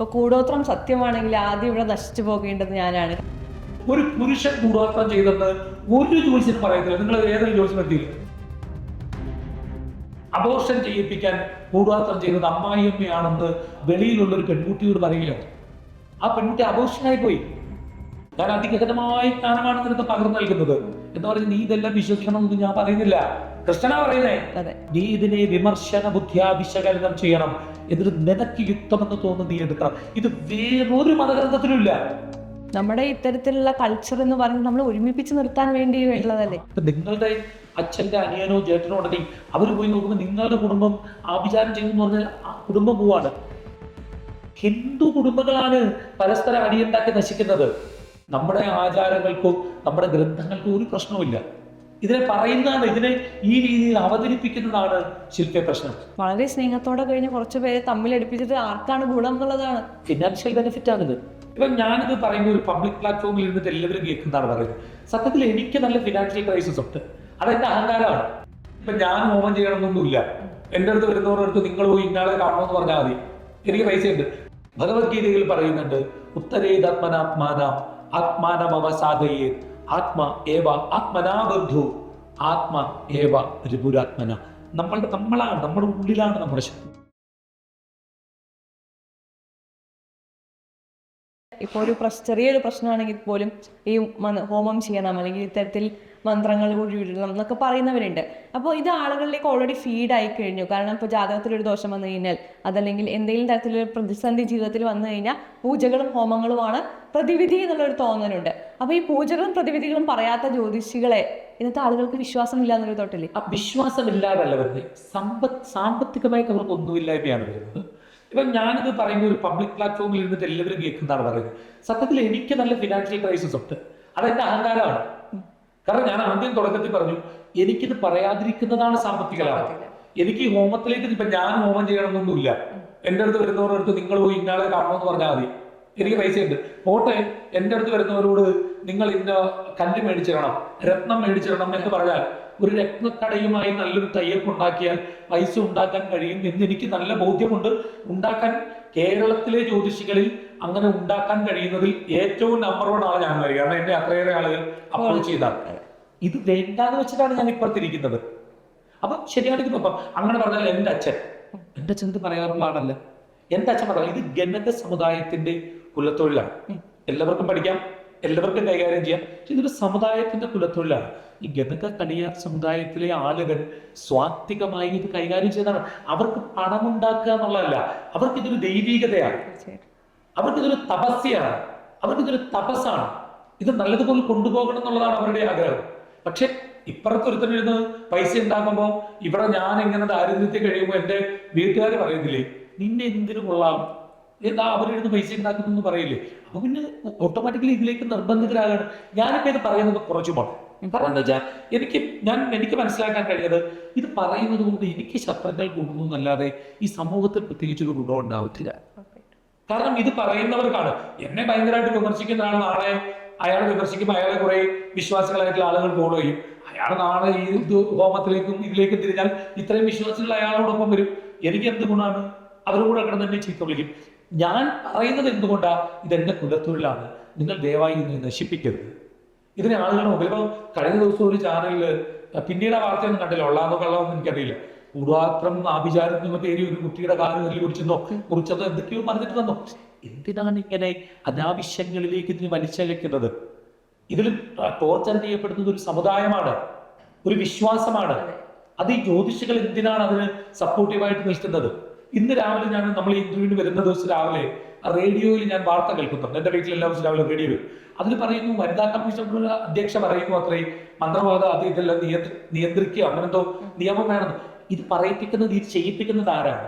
ഇപ്പൊ കൂടോത്രം സത്യമാണെങ്കിൽ ആദ്യം ഇവിടെ നശിച്ചു പോകേണ്ടത് ഞാനാണ്. ഒരു പുരുഷൻ കൂടോത്രം ചെയ്തെന്ന് ഒരു ജോലിസിനും പറയുന്നില്ല. നിങ്ങൾ ഏതൊരു ജോലിസിനും എത്തിയില്ല. അബോർഷൻ ചെയ്യിപ്പിക്കാൻ കൂടോത്രം ചെയ്തത് അമ്മായിയമ്മയാണെന്ന് വെളിയിലുള്ള ഒരു പെൺകുട്ടിയോട് പറയുകയാണ്. ആ പെൺകുട്ടി അബോർഷനായി പോയി. ഞാൻ അതിഗഹനമായ ജ്ഞാനമാണ് നിനക്ക് പകർന്നു നൽകുന്നത് എന്ന് പറഞ്ഞ് നീ ഇതെല്ലാം വിശ്വസിക്കണമെന്ന് ഞാൻ പറയുന്നില്ല. കൃഷ്ണനാ പറയുന്നേ, നീ ഇതിനെ വിമർശന ബുദ്ധിയാ വിശകലനം ചെയ്യണം, എന്നിട്ട് നിനക്ക് യുക്തമെന്ന് തോന്നുന്നു നീ എടുക്കണം. ഇത് വേറൊരു മതഗ്രന്ഥത്തിലുമില്ല. നമ്മുടെ ഇത്തരത്തിലുള്ള കൾച്ചർ എന്ന് പറയുന്നത് നമ്മൾ ഒരുമിപ്പിച്ച് നിർത്താൻ വേണ്ടി ഉള്ളതല്ലേ. നിങ്ങളുടെ അച്ഛന്റെ അനിയനോ ചേട്ടനോ ഉണ്ടെങ്കിൽ അവർ പോയി നോക്കുമ്പോൾ നിങ്ങളുടെ കുടുംബം ആഭിചാരം ചെയ്യുമെന്ന് പറഞ്ഞാൽ ആ കുടുംബം പോവാണ്. ഹിന്ദു കുടുംബങ്ങളാണ് പരസ്പരം അടിയുണ്ടാക്കി നശിക്കുന്നത്. നമ്മുടെ ആചാരങ്ങൾക്കോ നമ്മുടെ ഗ്രന്ഥങ്ങൾക്കോ ഒരു പ്രശ്നവുമില്ല. ഇതിനെ പറയുന്നതാണ്, ഇതിനെ ഈ രീതിയിൽ അവതരിപ്പിക്കുന്നതാണ് ശില്പ പ്രശ്നം. വളരെ സ്നേഹത്തോടെ കഴിഞ്ഞ് കുറച്ച് പേരെ തമ്മിലടിപ്പിച്ചിട്ട് ആർക്കാണ് ഗുണം എന്നുള്ളതാണ്. ഫിനാൻഷ്യൽ ബെനിഫിറ്റ് ആണിത്. ഇപ്പൊ ഞാനിത് പറയുമ്പോൾ ഒരു പബ്ലിക് പ്ലാറ്റ്ഫോമിൽ ഇരുന്നിട്ട് എല്ലാവരും കേൾക്കുന്നതാണ് പറയുന്നത്. സത്യത്തിൽ എനിക്ക് നല്ല ഫിനാൻഷ്യൽ ക്രൈസിസ് ഉണ്ട്. അതെന്റെ അഹങ്കാരമാണ്. ഇപ്പൊ ഞാൻ ഹോമം ചെയ്യണമെന്നൊന്നുമില്ല. എൻ്റെ അടുത്ത് വരുന്നവരുടെ അടുത്ത് നിങ്ങൾ പോയി ഇന്നാളെ കാണണമെന്ന് പറഞ്ഞാൽ മതി, എനിക്ക് പൈസയുണ്ട്. ഭഗവത്ഗീതയിൽ പറയുന്നുണ്ട്, ഉത്തരേതാത്മനാത്മാന ആത്മാനമവസാദയേ ആത്മ ഏവ ആത്മനാബന്ധു ആത്മ ഏവ രിപുരാത്മന. നമ്മളാണ്, നമ്മുടെ ഉള്ളിലാണ് നമ്മുടെ ശക്തി. ഇപ്പോൾ ഒരു ചെറിയൊരു പ്രശ്നമാണെങ്കിൽ പോലും ഈ ഹോമം ചെയ്യണം അല്ലെങ്കിൽ ഇത്തരത്തിൽ മന്ത്രങ്ങൾ ഒഴിവിടണം എന്നൊക്കെ പറയുന്നവരുണ്ട്. അപ്പോൾ ഇത് ആളുകളിലേക്ക് ഓൾറെഡി ഫീഡായി കഴിഞ്ഞു. കാരണം ഇപ്പോൾ ജാതകത്തിലൊരു ദോഷം വന്നു കഴിഞ്ഞാൽ, അതല്ലെങ്കിൽ എന്തെങ്കിലും തരത്തിലൊരു പ്രതിസന്ധി ജീവിതത്തിൽ വന്നു കഴിഞ്ഞാൽ പൂജകളും ഹോമങ്ങളുമാണ് പ്രതിവിധി എന്നുള്ളൊരു തോന്നലുണ്ട്. അപ്പോൾ ഈ പൂജകളും പ്രതിവിധികളും പറയാത്ത ജ്യോതിഷികളെ ഇന്നത്തെ ആളുകൾക്ക് വിശ്വാസമില്ല എന്നൊരു തോട്ടില്ലേ? ആ വിശ്വാസമില്ലാതല്ല വരുന്നത്, സാമ്പത്തികമായിട്ട് അവർക്ക് ഒന്നുമില്ലായ്മയാണ് വരുന്നത്. ഇപ്പം ഞാനിത് പറയുമ്പോൾ ഒരു പബ്ലിക് പ്ലാറ്റ്ഫോമിൽ ഇരുന്നിട്ട് എല്ലാവരും കേൾക്കുന്നതാണ് പറയുന്നത്. സത്യത്തിൽ എനിക്ക് നല്ല ഫിനാൻഷ്യൽ ക്രൈസിസ് ഉണ്ട്. അതെന്റെ അഹങ്കാരമാണ്. കാരണം ഞാൻ ആദ്യം തുടക്കത്തിൽ പറഞ്ഞു, എനിക്കിത് പറയാതിരിക്കുന്നതാണ് സാമ്പത്തിക ലാഭം. എനിക്ക് ഈ ഹോമത്തിലേക്ക് ഇപ്പൊ ഞാൻ ഹോമം ചെയ്യണമെന്നൊന്നുമില്ല. എൻ്റെ അടുത്ത് വരുന്നവരുടെ അടുത്ത് നിങ്ങൾ പോയി ഇന്നാളെ കാണണമെന്ന് പറഞ്ഞാൽ മതി, എനിക്ക് പൈസയുണ്ട്. പോട്ടെ, എൻ്റെ അടുത്ത് വരുന്നവരോട് നിങ്ങൾ ഇന്ന കല്ല് മേടിച്ചിടണം, രത്നം മേടിച്ചിടണം എന്ന് പറഞ്ഞാൽ ഒരു രത്നക്കടയുമായി നല്ലൊരു തയ്യപ്പ് ഉണ്ടാക്കിയാൽ പൈസ ഉണ്ടാക്കാൻ കഴിയും എന്ന് എനിക്ക് നല്ല ബോധ്യമുണ്ട്. ഉണ്ടാക്കാൻ കേരളത്തിലെ ജ്യോതിഷികളിൽ അങ്ങനെ ഉണ്ടാക്കാൻ കഴിയുന്നതിൽ ഏറ്റവും നമ്പർ 1 ആള് ഞാൻ വരിക. കാരണം എന്നെ അത്രയേറെ ആളുകൾ അപ്രോച്ച് ചെയ്താണ്. ഇത് വേണ്ടാന്ന് വെച്ചിട്ടാണ് ഞാൻ ഇപ്പുറത്തിരിക്കുന്നത്. അപ്പൊ ശരിയായിട്ട് ഇപ്പം അങ്ങനെ പറഞ്ഞാൽ എൻ്റെ അച്ഛൻ ഇത് പറയാറുള്ള ആളല്ല. എൻ്റെ അച്ഛൻ പറഞ്ഞാൽ ഇത് ഗണക സമുദായത്തിന്റെ കുലത്തൊഴിലാണ്. എല്ലാവർക്കും പഠിക്കാം, എല്ലാവർക്കും കൈകാര്യം ചെയ്യാം. പക്ഷെ ഇതൊരു സമുദായത്തിന്റെ കുലത്തൊഴിലാണ്. ഈ ഗണക കണിയാർ സമുദായത്തിലെ ആളുകൾ സ്വാത്വികമായി ഇത് കൈകാര്യം ചെയ്താണ്. അവർക്ക് പണം ഉണ്ടാക്കുക എന്നുള്ളതല്ല, അവർക്കിതൊരു ദൈവികതയാണ്, അവർക്കിതൊരു തപസ്യാണ്, അവർക്കിതൊരു തപസ്സാണ്. ഇത് നല്ലതുപോലെ കൊണ്ടുപോകണം എന്നുള്ളതാണ് അവരുടെ ആഗ്രഹം. പക്ഷെ ഇപ്പുറത്ത് ഒരുത്തനിരുന്ന് പൈസ ഉണ്ടാക്കുമ്പോൾ ഇവിടെ ഞാൻ ഇങ്ങനെ ദാരിദ്ര്യത്തിൽ കഴിയുമ്പോൾ എൻ്റെ വീട്ടുകാർ പറയുന്നില്ലേ, നിന്നെ എന്തിനു കൊള്ളാം, എന്താ അവരിരുന്ന് പൈസ ഉണ്ടാക്കുന്നു പറയില്ലേ. അപ്പൊ പിന്നെ ഓട്ടോമാറ്റിക്കലി ഇതിലേക്ക് നിർബന്ധിതരാകാണ്. ഞാനിപ്പോ ഇത് പറയുന്നത് കുറച്ചു പോണം. കാരണം എന്താ വെച്ചാൽ എനിക്ക് മനസ്സിലാക്കാൻ കഴിയത്, ഇത് പറയുന്നത് കൊണ്ട് എനിക്ക് ശത്രുക്കൾ കൂടുന്നു എന്നല്ലാതെ ഈ സമൂഹത്തിൽ പ്രത്യേകിച്ചൊരു ഗുണം ഉണ്ടാവത്തില്ല. കാരണം ഇത് പറയുന്നവർക്കാണ്. എന്നെ ഭയങ്കരമായിട്ട് വിമർശിക്കുന്ന ആൾ നാളെ അയാൾ വിമർശിക്കുമ്പോൾ അയാളെ കുറെ വിശ്വാസികളായിട്ടുള്ള ആളുകൾ ഫോളോ ചെയ്യും. അയാൾ നാളെ ഈ ഹോമത്തിലേക്കും ഇതിലേക്കും തിരിഞ്ഞാൽ ഇത്രയും വിശ്വാസികൾ അയാളോടൊപ്പം വരും. എനിക്ക് എന്ത് ഗുണമാണ്? അവരും കൂടെ കിടന്ന് തന്നെ ചീത്ത വിളിക്കും. ഞാൻ പറയുന്നത് എന്തുകൊണ്ടാ, ഇതെന്റെ കുലത്തൊഴിലാണ്, നിങ്ങൾ ദയവായി ഇതിനെ നശിപ്പിക്കരുത്. ഇതിനെ ആളുകളുടെ മുമ്പിൽ ഇപ്പം കഴിഞ്ഞ ദിവസം ഒരു ചാനലിൽ, പിന്നീട് ആ വാർത്തയൊന്നും കണ്ടില്ല, ഉള്ളാന്നോ കള്ളാന്നോ എനിക്കറിയില്ല, കൂടാത്രം ആഭിചാരം എന്ന പേര് ഒരു കുട്ടിയുടെ കാല് നെല്ല് കുറിച്ചതോ എന്തൊക്കെയോ പറഞ്ഞിട്ട് തന്നോ. എന്തിനാണ് ഇങ്ങനെ അനാവശ്യങ്ങളിലേക്ക് ഇതിന് വലിച്ചഴക്കുന്നത്? ഇതിൽ ടോർച്ചർ ചെയ്യപ്പെടുന്നത് ഒരു സമുദായമാണ്, ഒരു വിശ്വാസമാണ്. അത് ഈ ജ്യോതിഷികൾ എന്തിനാണ് അതിന് സപ്പോർട്ടീവായിട്ട് നിൽക്കുന്നത്? ഇന്ന് രാവിലെ നമ്മൾ ഈ ഇന്റർവ്യൂവിന് വരുന്ന ദിവസം രാവിലെ റേഡിയോയിൽ ഞാൻ വാർത്ത കേൾക്കുന്നുണ്ട്. എൻ്റെ വീട്ടിൽ എല്ലാ ദിവസവും രാവിലെ റേഡിയോയിൽ അതിൽ പറയുന്നു, വനിതാ കമ്മീഷൻ അധ്യക്ഷ പറയുന്നു അത്രയും മന്ത്രവാദം അത് ഇതെല്ലാം നിയന്ത്രിക്കുക, അങ്ങനെന്തോ നിയമം വേണം. ഇത് പറയിപ്പിക്കുന്നത്, ഇത് ചെയ്യിപ്പിക്കുന്നത് ആരാണ്?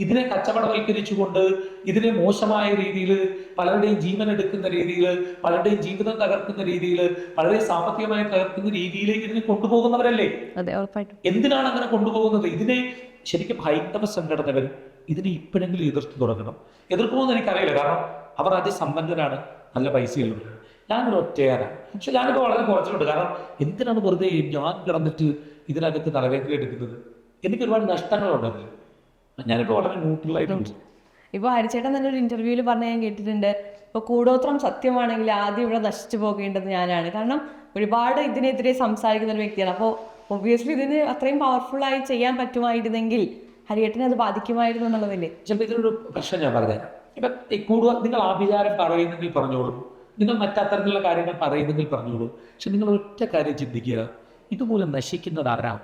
ഇതിനെ കച്ചവടവൽക്കരിച്ചുകൊണ്ട്, ഇതിനെ മോശമായ രീതിയിൽ, പലരുടെയും ജീവൻ എടുക്കുന്ന രീതിയിൽ, പലരുടെയും ജീവിതം തകർക്കുന്ന രീതിയിൽ, വളരെ സാമ്പത്തികമായി തകർക്കുന്ന രീതിയിലേക്ക് ഇതിനെ കൊണ്ടുപോകുന്നവരല്ലേ? എന്തിനാണ് അങ്ങനെ കൊണ്ടുപോകുന്നത്? ഇതിനെ ശരിക്കും ഹൈന്ദവ സംഘടനകൾ ഇതിനെ ഇപ്പോഴെങ്കിലും എതിർത്ത് തുടങ്ങണം. എതിർക്കുമെന്ന് എനിക്കറിയില്ല, കാരണം അവർ അതിസമ്പന്നരാണ്, നല്ല പൈസയുള്ളവരാണ്. ഞാനൊരു ഒറ്റയാനാണ്. പക്ഷെ ഞാനിപ്പോൾ വളരെ കുറച്ചിട്ടുണ്ട്. കാരണം എന്തിനാണ് വെറുതെ ഞാൻ കിടന്നിട്ട് ഇതിനകത്ത് തലവേദന എടുക്കുന്നത്? എനിക്ക് ഒരുപാട് നഷ്ടങ്ങളുണ്ട്. ഞാനിപ്പോൾ വളരെ ന്യൂട്രലായിട്ടുണ്ട്. ഇപ്പോൾ ഹരിച്ചേട്ടൻ തന്നെ ഒരു ഇന്റർവ്യൂവിൽ പറഞ്ഞ ഞാൻ കേട്ടിട്ടുണ്ട്, ഇപ്പോൾ കൂടോത്രം സത്യമാണെങ്കിൽ ആദ്യം ഇവിടെ നശിച്ചു പോകേണ്ടത് ഞാനാണ്. കാരണം ഒരുപാട് ഇതിനെതിരെ സംസാരിക്കുന്ന ഒരു വ്യക്തിയാണ്. അപ്പോൾ ഒബ്വിയസ്ലി ഇതിന് അത്രയും പവർഫുള്ളായി ചെയ്യാൻ പറ്റുമായിരുന്നെങ്കിൽ ഹരിയേട്ടനെ അത് ബാധിക്കുമായിരുന്നു എന്നുള്ളതല്ലേ? ചിലപ്പോൾ ഇതിനൊരു പ്രശ്നം ഞാൻ പറഞ്ഞുതരാം. ഇപ്പം നിങ്ങൾ ആഭിചാരം പറയുന്നെങ്കിൽ പറഞ്ഞോളൂ, നിങ്ങൾ മറ്റത്തരത്തിലുള്ള കാര്യങ്ങൾ പറയുന്നെങ്കിൽ പറഞ്ഞോളൂ. പക്ഷെ നിങ്ങൾ ഒറ്റ കാര്യം ചിന്തിക്കുക, ഇതുമൂലം നശിക്കുന്നത് ആരാണ്?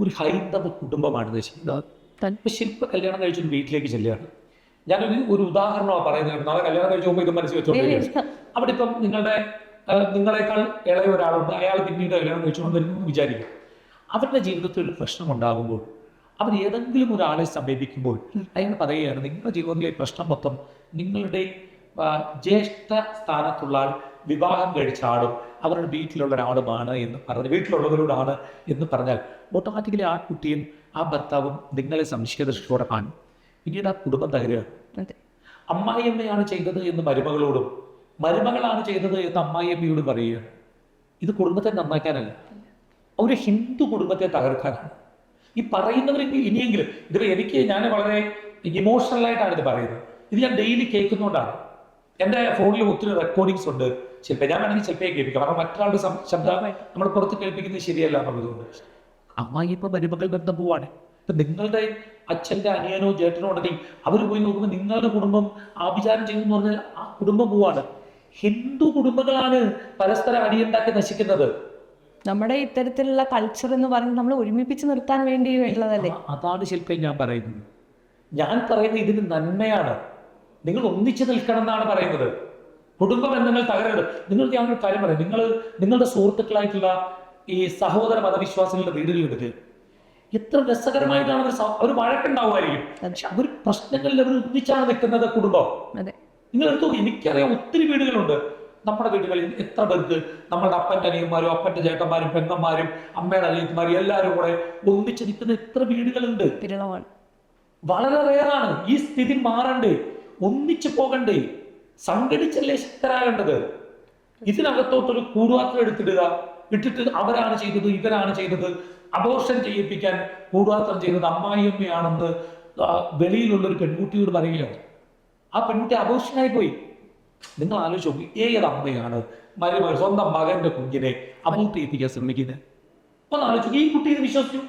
ഒരു ഹൈന്ദവ കുടുംബമാണ് നശിക്കുന്നത്. ഇപ്പം ശില്പ കല്യാണം കഴിച്ചൊരു വീട്ടിലേക്ക് ചെല്ലുകയാണ്. ഞാനൊരു ഉദാഹരണമാണ് പറയുന്നത്. നാളെ കല്യാണം കഴിച്ച് പോകുമ്പോൾ ഇത് മനസ്സിൽ വെച്ചോണ്ടിരിക്കുക. അവിടെ ഇപ്പം നിങ്ങളെക്കാൾ ഇളയ ഒരാളുണ്ട്, അയാൾ പിന്നീട് കല്യാണം കഴിച്ചുകൊണ്ട് വരുന്നു വിചാരിക്കും. അവരുടെ ജീവിതത്തിൽ ഒരു പ്രശ്നം ഉണ്ടാകുമ്പോൾ അവർ ഏതെങ്കിലും ഒരാളെ സമീപിക്കുമ്പോൾ അയാൾ പറയുകയാണ്, നിങ്ങളുടെ ജീവിതത്തിലെ പ്രശ്നം മൊത്തം നിങ്ങളുടെ ജ്യേഷ്ഠ സ്ഥാനത്തുള്ള ആൾ വിവാഹം കഴിച്ച ആളും അവരുടെ വീട്ടിലുള്ള ഒരാളുമാണ് എന്ന് പറഞ്ഞ്, വീട്ടിലുള്ളവരോടാണ് എന്ന് പറഞ്ഞാൽ ഓട്ടോമാറ്റിക്കലി ആ കുട്ടിയും ആ ഭർത്താവും നിങ്ങളെ സംശയദൃഷ്ടിയോടെ കാണും. പിന്നീട് ആ കുടുംബം തകരുകയാണ്. അമ്മായിയമ്മയാണ് ചെയ്തത് എന്ന് മരുമകളോടും, മരുമകളാണ് ചെയ്തത് എന്ന് അമ്മായിയമ്മയോടും പറയുകയാണ്. ഇത് കുടുംബത്തെ നന്നാക്കാനല്ല, ഒരു ഹിന്ദു കുടുംബത്തെ തകർക്കാനാണ്. ഈ പറയുന്നവർ ഇനിയെങ്കിലും ഞാൻ വളരെ ഇമോഷണലായിട്ടാണ് ഇത് പറയുന്നത്. ഇത് ഞാൻ ഡെയിലി കേൾക്കുന്നതുകൊണ്ടാണ്. എൻ്റെ ഫോണിൽ ഒത്തിരി റെക്കോർഡിങ്സ് ഉണ്ട്. ചിലപ്പോൾ ഞാൻ വേണമെങ്കിൽ ചിലപ്പോൾ കേൾപ്പിക്കാം, കാരണം മറ്റൊരാളുടെ ശബ്ദം നമ്മൾ പുറത്ത് കേൾപ്പിക്കുന്നത് ശരിയല്ല എന്നുള്ളതുകൊണ്ട്. അമ്മായി ഇപ്പം മരുമകൾ ബന്ധം പോവാണ്. ഇപ്പം നിങ്ങളുടെ അച്ഛൻ്റെ അനിയനോ ചേട്ടനോ ഉണ്ടെങ്കിൽ അവർ പോയി നോക്കുമ്പോൾ നിങ്ങളുടെ കുടുംബം ആഭിചാരം ചെയ്യുമെന്ന് പറഞ്ഞാൽ ആ കുടുംബം പോവാണ്. ഹിന്ദു കുടുംബങ്ങളാണ് പരസ്പരം അടിയുണ്ടാക്കി നശിക്കുന്നത്. നമ്മുടെ ഇത്തരത്തിലുള്ള കൾച്ചർ എന്ന് പറയുന്നത് നമ്മൾ ഒരുമിപ്പിച്ച് നിർത്താൻ വേണ്ടി ഉള്ളതല്ലേ? അതാണ് ശില്പം ഞാൻ പറയുന്നത്. ഞാൻ പറയുന്നത് ഇതിന് നന്മയാണ്. നിങ്ങൾ ഒന്നിച്ചു നിൽക്കണം എന്നാണ് പറയുന്നത്. കുടുംബ ബന്ധങ്ങൾ തകരരുത്. ഞാനൊരു കാര്യം പറയാം, നിങ്ങളുടെ സുഹൃത്തുക്കളായിട്ടുള്ള ഈ സഹോദര മതവിശ്വാസികളുടെ വീടുകളിൽ എത്ര രസകരമായിട്ടാണ് അവർ വഴക്കുണ്ടാവുമായിരിക്കും, പക്ഷെ അവർ പ്രശ്നങ്ങളിൽ അവർ ഒന്നിച്ചാണ് നിൽക്കുന്നത് കുടുംബം. നിങ്ങൾ എടുത്തു, എനിക്കറിയാം ഒത്തിരി വീടുകളുണ്ട്. നമ്മുടെ വീടുകളിൽ എത്ര പേർക്ക് നമ്മളുടെ അപ്പൻ്റെ അനിയന്മാരും അപ്പൻ്റെ ചേട്ടന്മാരും പെങ്ങന്മാരും അമ്മയുടെ അനിയന്മാരും എല്ലാവരും കൂടെ ഒന്നിച്ച് നിൽക്കുന്ന എത്ര വീടുകളുണ്ട്. വളരെ റെയറാണ്. ഈ സ്ഥിതി മാറണ്ടേ, ഒന്നിച്ചു പോകണ്ടേ, സംഘടിച്ചല്ലേ ശക്തരാകേണ്ടത്. ഇതിനകത്തോട്ടൊരു കൂടുപാത്രം ഇട്ടിട്ട് അവരാണ് ചെയ്തത് ഇവരാണ് ചെയ്തത്, അബോർഷൻ ചെയ്യിപ്പിക്കാൻ കൂടുപാത്രം ചെയ്തത് അമ്മായിയമ്മയാണെന്ന് വെളിയിലുള്ളൊരു പെൺകുട്ടിയോട് പറയുകയാണ്. ആ പെൺകുട്ടി അബോർഷനായി പോയി. നിങ്ങൾ ആലോചിച്ച് നോക്കി, ഏത് അമ്മയാണ് സ്വന്തം മകന്റെ കുഞ്ഞിനെ അബോർട്ട് ചെയ്യിപ്പിക്കാൻ ശ്രമിക്കുന്നത്? ഒന്ന് ആലോചിച്ചു. ഈ കുട്ടി ഇത് വിശ്വസിച്ചു.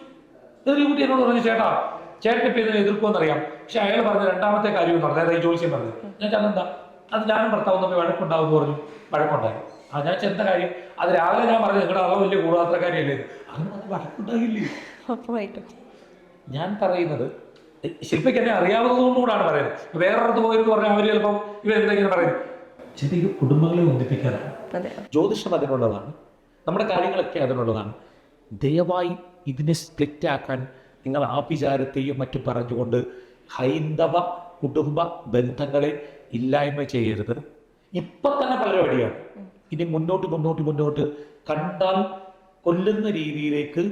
ഈ കുട്ടി എന്നോട് പറഞ്ഞു, ചേട്ടൻ ഇപ്പം ഇതിനെ എതിർക്കുമെന്നറിയാം, പക്ഷെ അയാൾ പറഞ്ഞ രണ്ടാമത്തെ കാര്യം എന്ന് പറഞ്ഞാൽ ഈ ജോലിച്ച് പറഞ്ഞു. ഞാൻ അതെന്താ, അത് ഞാനും ഭർത്താവും തമ്മിൽ വഴക്കുണ്ടാവുമെന്ന് പറഞ്ഞു. വഴക്കുണ്ടായി. ഞാൻ ചെന്ന കാര്യം അത് രാവിലെ ഞാൻ പറഞ്ഞു, നിങ്ങളുടെ ആളെ വലിയ കൂടാത്രക്കാരിയല്ലേ, അങ്ങനെ വഴക്കുണ്ടാകില്ലേ? ഞാൻ പറയുന്നത് ശില്പയ്ക്ക് എന്നെ അറിയാവുന്നതുകൊണ്ടുകൂടാണ് പറയുന്നത്. വേറൊരിടത്ത് പോയെന്ന് പറഞ്ഞാൽ അവർ ചിലപ്പം ഇവരെന്തെങ്കിലും പറയും. ചെറിയ കുടുംബങ്ങളെ ഒന്നിപ്പിക്കാനാണ്. ജ്യോതിഷം അതിനുള്ളതാണ്, നമ്മുടെ കാര്യങ്ങളൊക്കെ അതിനുള്ളതാണ്. ദയവായി ഇതിനെ സ്പ്ലിറ്റ് ആക്കാൻ നിങ്ങൾ ആഭിചാരത്തെയും മറ്റും പറഞ്ഞുകൊണ്ട് ഹൈന്ദവ കുടുംബ ബന്ധങ്ങളെ ഇല്ലായ്മ ചെയ്യരുത്. ഇപ്പം തന്നെ പലരും അടിയാണ്. ഇനി മുന്നോട്ട് കണ്ടാൽ കൊല്ലുന്ന രീതിയിലേക്ക്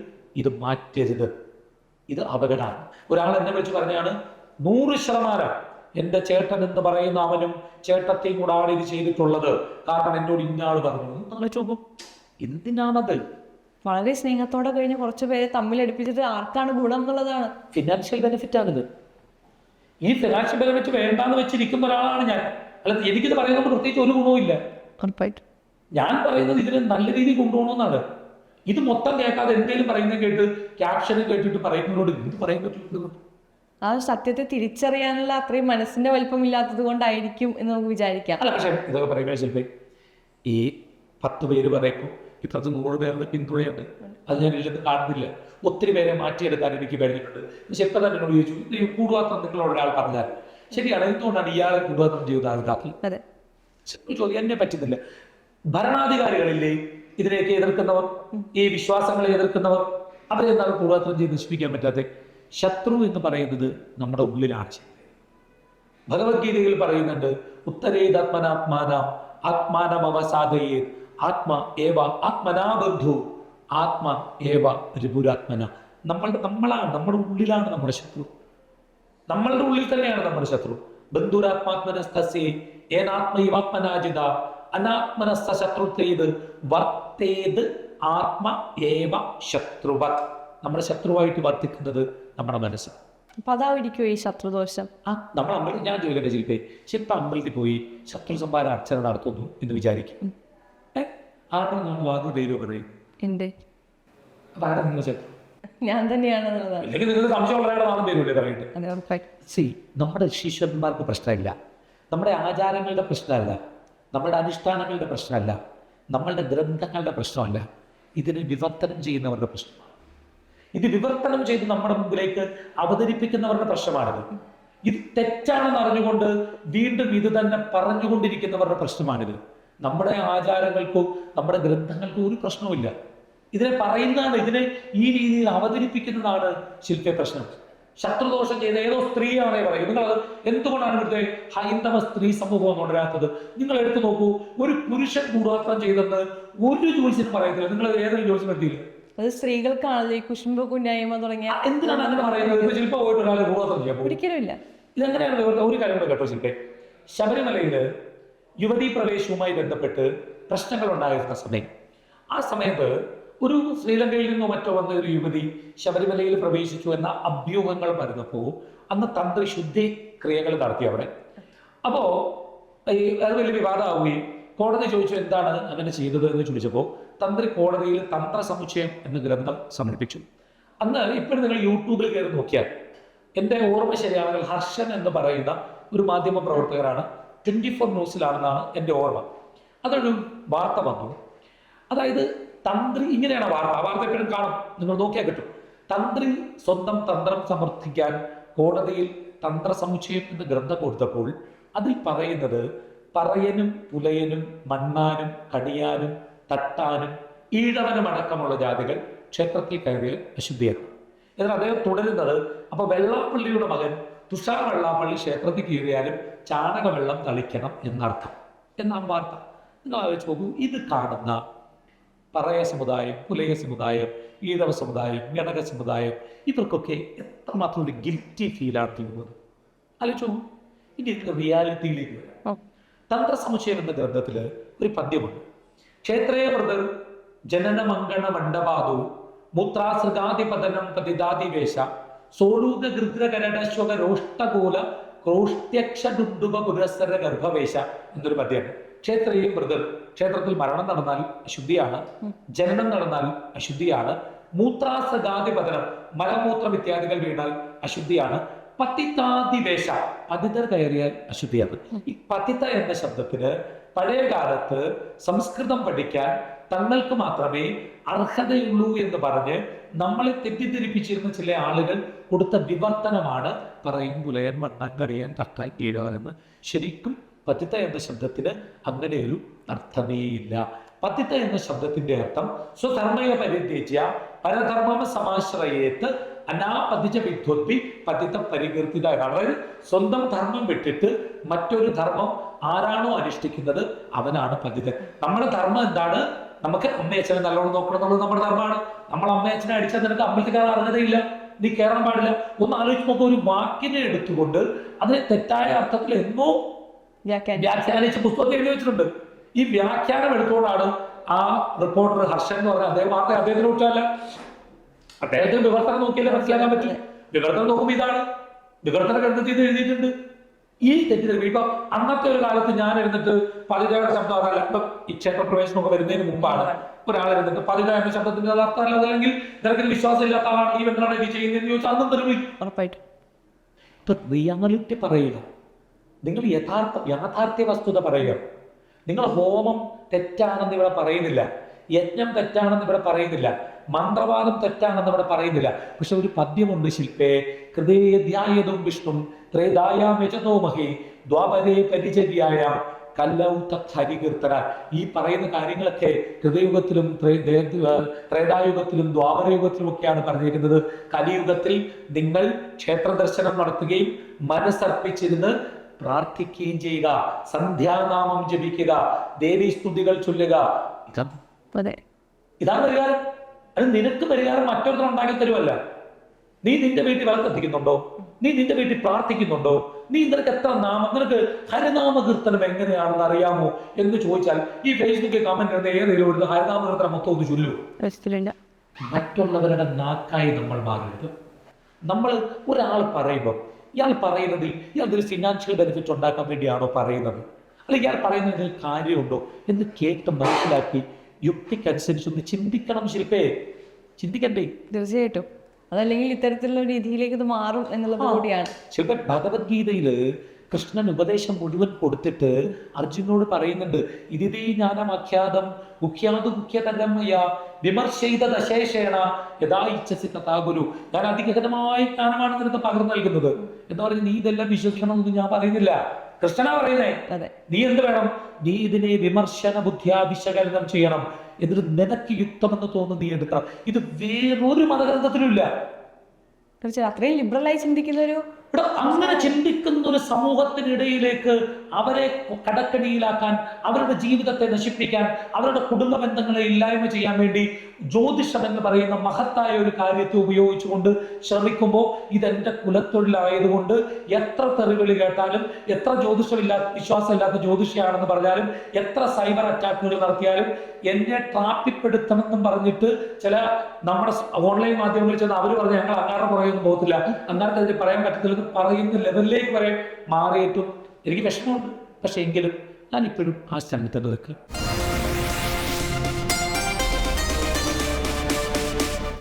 ഇത് മാറ്റരുത്. ഇത് അപകടമാണ്. ഒരാൾ എന്നെ വിളിച്ച് പറഞ്ഞാണ്, 100% എൻ്റെ ചേട്ടൻ എന്ന് പറയുന്ന അവനും ചേട്ടത്തെയും കൂടാണ് ഇത് ചെയ്തിട്ടുള്ളത്, കാരണം എന്നോട് ഇന്നയാൾ പറഞ്ഞു. നാളെ ചോദിക്കും, എന്തിനാണത്? വളരെ സ്നേഹത്തോടെ കഴിഞ്ഞ് കുറച്ച് പേരെ തമ്മിലടുപ്പിച്ചിട്ട് ആർക്കാണ് ഗുണം എന്നുള്ളതാണ്. ഫിനാൻഷ്യൽ ബെനിഫിറ്റ് ആണിത്. ഈ ഫിനാൻഷ്യൽ ബെനിഫിറ്റ് വേണ്ടാന്ന് വെച്ചിരിക്കുന്ന ഒരാളാണ് ഞാൻ. അല്ല, എനിക്കിത് പറയുന്നത് പ്രത്യേകിച്ച് ഒരു ഗുണവും ഇല്ല. ഞാൻ പറയുന്നത് ഇതിന് നല്ല രീതിയിൽ കൊണ്ടുപോകണമെന്നാണ്. ഇത് മൊത്തം കേൾക്കാതെ എന്തെങ്കിലും പറയുന്നത് കേട്ട് ക്യാപ്ഷന് കേട്ടിട്ട് പറയുന്നവരോട് എന്ത് പറയാൻ പറ്റുള്ളൂ? ആ സത്യത്തെ തിരിച്ചറിയാനുള്ള അത്രയും മനസ്സിന്റെ വലിപ്പമില്ലാത്തത് കൊണ്ടായിരിക്കും എന്ന് നമുക്ക് വിചാരിക്കാം. അല്ല, പക്ഷേ ഇതൊക്കെ പറയുമ്പോൾ ചിലപ്പോൾ ഈ 10 പേര് പറയുമ്പോൾ ഇപ്പം 100 പേരുടെ പിന്തുണയുണ്ട്. അത് ഞാൻ ഇല്ലെന്ന് കാണുന്നില്ല. ഒത്തിരി പേരെ മാറ്റിയെടുക്കാൻ എനിക്ക് കഴിഞ്ഞിട്ടുണ്ട്. ശില്പം തന്നെ എന്നോട് ചോദിച്ചു, ഈ കൂടുപാത്രം നിങ്ങളോട് ഒരാൾ പറഞ്ഞാൽ ശരിയാണ്, എന്തുകൊണ്ടാണ് ഇയാളെ കൂടുപാത്രം ചെയ്ത് ആൾക്കാക്കി ചോദ്യം എന്നെ പറ്റുന്നില്ല. ഭരണാധികാരികളില്ലേ ഇതിനെയൊക്കെ എതിർക്കുന്നവർ, ഈ വിശ്വാസങ്ങളെ എതിർക്കുന്നവർ, അവരെ എന്താണ് കൂടുപാത്രം ചെയ്ത് നശിപ്പിക്കാൻ പറ്റാത്ത? ശത്രു എന്ന് പറയുന്നത് നമ്മുടെ ഉള്ളിലാണ്. ഭഗവത്ഗീതയിൽ പറയുന്നുണ്ട്, ഉത്തരേതാത്മനാത്മാനാത്മാനമവസാദയേ ആത്മ ഏവ ആത്മനാബന്ധു ആത്മ ഏവ രിപുരാത്മന. നമ്മളാണ്, നമ്മുടെ ഉള്ളിലാണ് നമ്മുടെ ശത്രു. നമ്മളുടെ ഉള്ളിൽ തന്നെയാണ് നമ്മുടെ ശത്രു. ബന്ധുരാത്മാത്മനസ്തസ്യേ ഏനാത്മൈവാത്മനാജിത അനാത്മനസ്ത ശത്രുത്വേത് വർത്തേത് ആത്മ ഏവ ശത്രുവത്. നമ്മുടെ ശത്രുവായിട്ട് വർത്തിക്കുന്നത് നമ്മുടെ മനസ്സ്. അപ്പൊ അതായിരിക്കും ഈ ശത്രുദോഷം. നമ്മൾ അമ്പലത്തിൽ, ഞാൻ ചോദിക്കട്ടെ ശില്പേ, ശില്പ അമ്പലത്തിൽ പോയി ശത്രു സംഹാര അർച്ചന നടത്തുന്നു എന്ന് വിചാരിക്കും. ആരുടെ നാൾ വാങ്ങുന്ന ദൈവം പറയും എന്റെ അപ്പൊ ആരാ നിങ്ങൾ ശത്രു? ഞാൻ തന്നെയാണെന്നുള്ളതാണ്. അല്ലെങ്കിൽ നിങ്ങൾക്ക് സംശയമുള്ളവരുടെ നാളും പേരുമില്ലേ പറയട്ടെ. അതെ, ഉറപ്പായി. നമ്മുടെ ശിഷ്യന്മാർക്ക് പ്രശ്നമില്ല, നമ്മുടെ ആചാരങ്ങളുടെ പ്രശ്നമല്ല, നമ്മുടെ അനുഷ്ഠാനങ്ങളുടെ പ്രശ്നമല്ല, നമ്മളുടെ ഗ്രന്ഥങ്ങളുടെ പ്രശ്നമല്ല, ഇതിനെ വിവർത്തനം ചെയ്യുന്നവരുടെ പ്രശ്നമാണ്. ഇത് വിവർത്തനം ചെയ്ത് നമ്മുടെ മുമ്പിലേക്ക് അവതരിപ്പിക്കുന്നവരുടെ പ്രശ്നമാണിത്. ഇത് തെറ്റാണെന്ന് അറിഞ്ഞുകൊണ്ട് വീണ്ടും ഇത് തന്നെ പറഞ്ഞുകൊണ്ടിരിക്കുന്നവരുടെ പ്രശ്നമാണിത്. നമ്മുടെ ആചാരങ്ങൾക്കോ നമ്മുടെ ഗ്രന്ഥങ്ങൾക്കോ ഒരു പ്രശ്നവുമില്ല. ഇതിനെ പറയുന്നതാണ്, ഇതിനെ ഈ രീതിയിൽ അവതരിപ്പിക്കുന്നതാണ് ശില്പ പ്രശ്നം. ശത്രുദോഷം ചെയ്ത ഏതോ സ്ത്രീയാണേ പറയും. നിങ്ങളത് എന്തുകൊണ്ടാണ് ഇവിടുത്തെ ഹൈന്ദവ സ്ത്രീ സമൂഹം കൊണ്ടുവരാത്തത്? നിങ്ങൾ എടുത്തു നോക്കൂ, ഒരു പുരുഷൻ കൂടാത്രം ചെയ്തെന്ന് ഒരു ജ്യോത്സ്യനും പറയത്തില്ല. നിങ്ങൾ ഏതൊരു ജ്യോത്സ്യം എത്തിയില്ല. അത് സ്ത്രീകൾക്കാണല്ലോ ഈ കുശുമ്പ് കുഞ്ഞായ്മ തുടങ്ങിയ. എന്തിനാണ് അങ്ങനെ പറയുന്നത്? ശില്പ പോയിട്ട് ഒരാളെ കൂടാത്രം ചെയ്യാൻ പോകും? ഒരിക്കലും ഇല്ല. ഇതെങ്ങനെയാണ്? ഒരു കാര്യം കൂടെ കേട്ടോ ശില്പേ, ശബരിമലയില് യുവതീ പ്രവേശവുമായി ബന്ധപ്പെട്ട് പ്രശ്നങ്ങൾ ഉണ്ടായിരുന്ന സമയം, ആ സമയത്ത് ഒരു ശ്രീലങ്കയിൽ നിന്നോ മറ്റോ വന്ന ഒരു യുവതി ശബരിമലയിൽ പ്രവേശിച്ചു എന്ന അഭ്യൂഹങ്ങൾ വരുന്നപ്പോൾ അന്ന് തന്ത്രി ശുദ്ധി ക്രിയകൾ നടത്തി അവിടെ. അപ്പോ അത് വലിയ വിവാദമാവുകയും കോടതി ചോദിച്ചു എന്താണ് അങ്ങനെ ചെയ്തത് എന്ന് ചോദിച്ചപ്പോൾ തന്ത്രി കോടതിയിൽ തന്ത്ര സമുച്ചയം എന്ന ഗ്രന്ഥം സമർപ്പിച്ചു. അന്ന് ഇപ്പോഴും നിങ്ങൾ യൂട്യൂബിൽ കയറി നോക്കിയാൽ, എൻ്റെ ഓർമ്മ ശരിയാണെങ്കിൽ ഹർഷൻ എന്ന് പറയുന്ന ഒരു മാധ്യമ പ്രവർത്തകരാണ്, 24 ന്യൂസിലാണെന്നാണ് എൻ്റെ ഓർമ്മ, അതൊരു വാർത്ത വന്നു. അതായത് തന്ത്രി, ഇങ്ങനെയാണ് വാർത്ത എപ്പോഴും കാണും, നിങ്ങൾ നോക്കിയാൽ കിട്ടും. തന്ത്രി സ്വന്തം തന്ത്രം സമർത്ഥിക്കാൻ കോടതിയിൽ തന്ത്ര സമുച്ചയം എന്ന ഗ്രന്ഥം കൊടുത്തപ്പോൾ അതിൽ പറയുന്നത് പറയനും പുലയനും മണ്ണാനും കണിയാനും തട്ടാനും ഈഴവനും അടക്കമുള്ള ജാതികൾ ക്ഷേത്രത്തിൽ കയറിയാൽ അശുദ്ധിയാണ്. എന്നാൽ അദ്ദേഹം തുടരുന്നത്, അപ്പൊ വെള്ളാപ്പള്ളിയുടെ മകൻ തുഷാർ വെള്ളാപ്പള്ളി ക്ഷേത്രത്തിൽ കയറിയാലും ചാണകവെള്ളം തളിക്കണം എന്നർത്ഥം എന്നാണ് വാർത്ത. നിങ്ങൾ ആലോചിച്ച് നോക്കൂ, ഇത് കാണുന്ന പറയ സമുദായം, പുലയ സമുദായം, ഈഴവ സമുദായം, ഗണക സമുദായം, ഇവർക്കൊക്കെ എത്രമാത്രം ഒരു ഗിൽറ്റി ഫീലാണ് തീരുന്നത് ആലോചിച്ചു. ഇനി റിയാലിറ്റിയിലേക്ക് വരാം. തന്ത്ര സമുച്ചയം എന്ന ഗ്രന്ഥത്തില് ഒരു പദ്യമുണ്ട്. ക്ഷേത്രേ മൃതർ ജനനമംഗണ മണ്ഡപാദോ മൂത്രാസൃഗാദിപതനം പതിദാദിവേശ സോളൂക ഗൃഗ്രകരണശ്വക രോഷ്ടകൂല ക്രോഷ്ട്യക്ഷഡുഡുബ പുരസ്സര ഗർഭവേശ എന്നൊരു പദ്യമാണ്. ക്ഷേത്രയും മൃതർ, ക്ഷേത്രത്തിൽ മരണം നടന്നാൽ അശുദ്ധിയാണ്, ജനനം നടന്നാൽ അശുദ്ധിയാണ്, മൂത്രാസൃഗാദിപതനം മലമൂത്രം ഇത്യാദികൾ വീണാൽ അശുദ്ധിയാണ്, പതിതാദിവേശ പതിതർ കയറിയാൽ അശുദ്ധിയാണ്. ഈ പതിത എന്ന ശബ്ദത്തിന് പഴയ കാലത്ത് സംസ്കൃതം പഠിക്കാൻ തങ്ങൾക്ക് മാത്രമേ അർഹതയുള്ളൂ എന്ന് പറഞ്ഞ് നമ്മളെ തെറ്റിദ്ധരിപ്പിച്ചിരുന്ന ചില ആളുകൾ കൊടുത്ത വിവർത്തനമാണ് പറയും പുലയൻ മണ്ണാൻ കറിയാൻ തട്ടാൻ കീഴാനെന്ന്. ശരിക്കും പതിത എന്ന ശബ്ദത്തിന് അങ്ങനെ ഒരു അർത്ഥമേ ഇല്ല. പതിത എന്ന ശബ്ദത്തിന്റെ അർത്ഥം സ്വധർമ്മയ പരിത്യജ്യ പരധർമ്മ സമാശ്രയേത്ത് അനാപതിജ വിദ്വദ്ഭി പതിത പരികീർത്തിത എന്നാണ്. അതായത് സ്വന്തം ധർമ്മം വിട്ടിട്ട് മറ്റൊരു ധർമ്മം ആരാണോ അനുഷ്ഠിക്കുന്നത് അവനാണ് പതിതൻ. നമ്മുടെ ധർമ്മം എന്താണ്? നമുക്ക് അമ്മയച്ഛനെ നല്ലോണം നോക്കണം എന്നുള്ളത് നമ്മുടെ ധർമ്മമാണ്. നമ്മൾ അമ്മയച്ഛനെ അടിച്ചാൽ നിനക്ക് അമ്പലത്തിൽ കയറാൻ അർഹതയില്ല, നീ കയറാൻ പാടില്ല. ഒന്ന് ആലോചിച്ച് നോക്കുക, ഒരു വാക്കിനെ എടുത്തുകൊണ്ട് അതിനെ തെറ്റായ അർത്ഥത്തിൽ എന്നോ വ്യാഖ്യാനിച്ച പുസ്തകത്തിൽ എഴുതി വെച്ചിട്ടുണ്ട്. ഈ വ്യാഖ്യാനം എടുത്തുകൊണ്ടാണ് ആ റിപ്പോർട്ടർ ഹർഷൻ എന്ന് പറഞ്ഞാൽ അദ്ദേഹത്തിനെ കുറിച്ചല്ല, അദ്ദേഹത്തിന് വിവർത്തനം നോക്കിയാലേ മനസ്സിലാക്കാൻ പറ്റും. വിവർത്തനം നോക്കുമ്പോൾ ഇതാണ് വിവർത്തന ഗ്രന്ഥത്തിൽ ഇത് എഴുതിയിട്ടുണ്ട്. ഈ തെറ്റിദ്ധരിപ്പ് ഇപ്പൊ അന്നത്തെ ഒരു കാലത്ത് ഞാൻ ഇരുന്നിട്ട് പതിതയുടെ ശബ്ദം അറിയില്ല. ഇപ്പം ഈ ക്ഷേത്രപ്രവേശനമൊക്കെ വരുന്നതിന് മുമ്പാണ് ഒരാളിരുന്നിട്ട് പതിത എന്ന ശബ്ദത്തിന്റെ അർത്ഥമല്ല, അല്ലെങ്കിൽ നിനക്ക് വിശ്വാസം ഇല്ലാത്ത ആളാണ് ഈ എന്താണ് ഇത് ചെയ്യുന്നതെന്ന് ചോദിച്ചാൽ അന്നും ഉറപ്പായിട്ടും. ഇപ്പൊ റിയാലിറ്റി പറയുക, നിങ്ങൾ യാഥാർത്ഥ്യ വസ്തുത പറയുക. നിങ്ങൾ ഹോമം തെറ്റാണെന്ന് ഇവിടെ പറയുന്നില്ല, യജ്ഞം തെറ്റാണെന്ന് ഇവിടെ പറയുന്നില്ല, മന്ത്രവാദം തെറ്റാണെന്ന് ഇവിടെ പറയുന്നില്ല. പക്ഷെ ഒരു പദ്യമുണ്ട് ശില്പേ, ഹൃദയധ്യായതും വിഷ്ണു ത്രേതായാമോ മഹേ ദ്വാപരേ പരിചര്യായ കല്ലൗ തത് ഹരികീർത്തന. ഈ പറയുന്ന കാര്യങ്ങളൊക്കെ ഹൃദയയുഗത്തിലും ത്രേതായുഗത്തിലും ദ്വാപരയുഗത്തിലും ഒക്കെയാണ് പറഞ്ഞിരിക്കുന്നത്. കലിയുഗത്തിൽ നിങ്ങൾ ക്ഷേത്ര ദർശനം നടത്തുകയും മനസ്സർപ്പിച്ചിരുന്ന് പ്രാർത്ഥിക്കുകയും ചെയ്യുക, സന്ധ്യാനാമം ജപിക്കുക, ദേവീസ്തുതികൾ ചൊല്ലുക. ഇതാണ് പരിഹാരം. അത് നിനക്ക് പരിഹാരം മറ്റൊരുത്തർ ഉണ്ടാക്കി തരുമല്ല. നീ നിന്റെ വീട്ടിൽ വിളക്കെത്തിക്കുന്നുണ്ടോ? നീ നിന്റെ വീട്ടിൽ പ്രാർത്ഥിക്കുന്നുണ്ടോ? നിനക്ക് എത്ര നാമം, നിനക്ക് ഹരിനാമ കീർത്തനം എങ്ങനെയാണെന്ന് അറിയാമോ എന്ന് ചോദിച്ചാൽ ഈ ഫേസ്ബുക്കിൽ കമന്റ് ഇടുന്ന ഏതെങ്കിലും ഒരു ഹരിനാമ കീർത്തനം മൊത്തം ഒന്ന് ചൊല്ലൂ. മറ്റുള്ളവരുടെ നാക്കായി നമ്മൾ മാറരുത്. നമ്മൾ ഒരാൾ പറയുമ്പോൾ ഇയാൾ പറയുന്നതിൽ ഇയാൾക്കൊരു ഫിനാൻഷ്യൽ ബെനിഫിറ്റ് ഉണ്ടാക്കാൻ വേണ്ടിയാണോ പറയുന്നത്, അല്ലെങ്കിൽ ഇയാൾ പറയുന്നതിൽ കാര്യമുണ്ടോ എന്ന് കേട്ട് മനസ്സിലാക്കി യുക്തിക്കനുസരിച്ചൊന്ന് ചിന്തിക്കണം. ശില്പേ, ചിന്തിക്കണ്ടേ? തീർച്ചയായിട്ടും. അതല്ലെങ്കിൽ ഇത്തരത്തിലുള്ള രീതിയിലേക്ക് ഇത് മാറും എന്നുള്ളത് കൂടിയാണ്. ശില്പ ഭഗവത്ഗീതയില് കൃഷ്ണൻ ഉപദേശം മുഴുവൻ കൊടുത്തിട്ട് അർജുനോട് പറയുന്നുണ്ട്, ഇതിതീ ജ്ഞാനമാഖ്യാതം മുഖ്യാതുമുഖ്യതരമയ വിമർശയിത ദശേഷേണ യഥാ ഇച്ഛസി തഥാ ഗുരു. ഞാൻ അതിഗഹനമായ ജ്ഞാനമാണ് നിനക്ക് പകർന്നു നൽകുന്നത് എന്ന് പറഞ്ഞ് നീ ഇതെല്ലാം വിശ്വസിക്കണമെന്ന് ഞാൻ പറയുന്നില്ല, കൃഷ്ണനാ പറയുന്നേ. നീ എന്ത് വേണം? നീ ഇതിനെ വിമർശന ബുദ്ധിയാ വിശകലനം ചെയ്യണം, എന്നിട്ട് നിനക്ക് യുക്തമെന്ന് തോന്നുന്നു നീ എടുക്കണം. ഇത് വേറൊരു മതഗ്രന്ഥത്തിലുമില്ല. തീർച്ചയായും അത്രയും ലിബറലായി ചിന്തിക്കുന്ന ഒരു അങ്ങനെ ചിന്തിക്കുന്ന ഒരു സമൂഹത്തിനിടയിലേക്ക് അവരെ കടക്കണിയിലാക്കാൻ, അവരുടെ ജീവിതത്തെ നശിപ്പിക്കാൻ, അവരുടെ കുടുംബ ബന്ധങ്ങളെ ഇല്ലായ്മ ചെയ്യാൻ വേണ്ടി ജ്യോതിഷം എന്ന് പറയുന്ന മഹത്തായ ഒരു കാര്യത്തെ ഉപയോഗിച്ചുകൊണ്ട് ശ്രമിക്കുമ്പോൾ ഇതെന്റെ കുലത്തൊഴിലായതുകൊണ്ട് എത്ര തെറിവിളി കേട്ടാലും, എത്ര വിശ്വാസമില്ലാത്ത ജ്യോതിഷിയാണെന്ന് പറഞ്ഞാലും, എത്ര സൈബർ അറ്റാക്കുകൾ നടത്തിയാലും എന്നെ ട്രാപ്പിപ്പെടുത്തണമെന്നും പറഞ്ഞിട്ട് ചില നമ്മുടെ ഓൺലൈൻ മാധ്യമങ്ങളിൽ ചെന്ന് അവർ പറഞ്ഞ് ഞങ്ങൾ അങ്ങാരുടെ പുറകെയൊന്നും പോകത്തില്ല, അങ്ങാർക്ക് അതിന് പറയാൻ പറ്റത്തില്ലെന്ന് പറയുന്ന ലെവലിലേക്ക് വരെ മാറിയിട്ടും എനിക്ക് വിഷമമുണ്ട്. പക്ഷെ എങ്കിലും ഞാൻ ഇപ്പോഴും ആ സ്ഥാനത്ത് നിൽക്കുക.